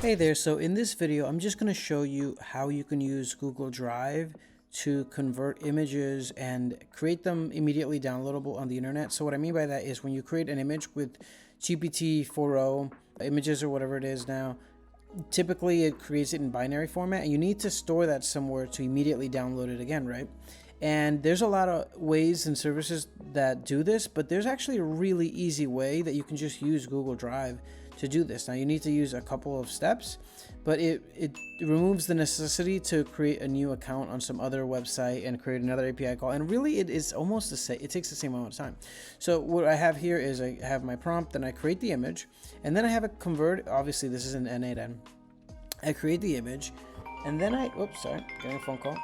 Hey there, so in this video I'm just going to show you how you can use Google Drive to convert images and create them immediately downloadable on the internet. So what I mean by that is when you create an image with GPT 4.0 images or whatever it is now, typically it creates it in binary format and you need to store that somewhere to immediately download it again, right? And there's a lot of ways and services that do this, but there's actually a really easy way that you can just use Google Drive to do this. Now you need to use a couple of steps, but it removes the necessity to create a new account on some other website and create another API call. And really it is almost the same, it takes the same amount of time. So what I have here is I have my prompt, then I create the image, and then I have it convert. Obviously this is an n8n. I create the image, and then getting a phone call.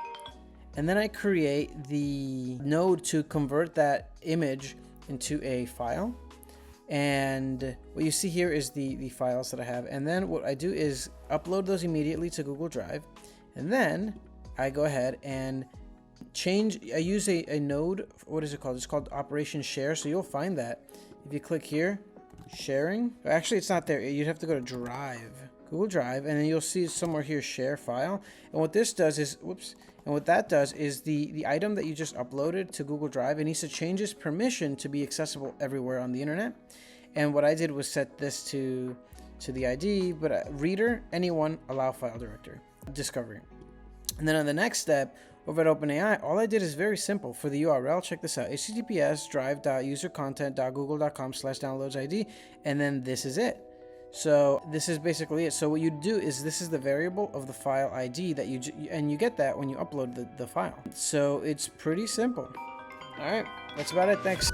And then I create the node to convert that image into a file. And what you see here is the files that I have. And then what I do is upload those immediately to Google Drive. And then I go ahead and I use a node, what is it called? It's called Operation Share. So you'll find that if you click here, sharing. Actually, it's not there. You'd have to go to Drive. Google Drive, and then you'll see somewhere here share file. And what this does is, and what that does is the item that you just uploaded to Google Drive, it needs to change its permission to be accessible everywhere on the internet. And what I did was set this to the ID, but reader, anyone, allow file director, discovery. And then on the next step over at OpenAI, all I did is very simple. For the URL, check this out: https drive.usercontent.google.com/downloads-id, and then this is it. So this is basically it. So what you do is this is the variable of the file ID that you get that when you upload the file. So it's pretty simple. All right, that's about it. Thanks.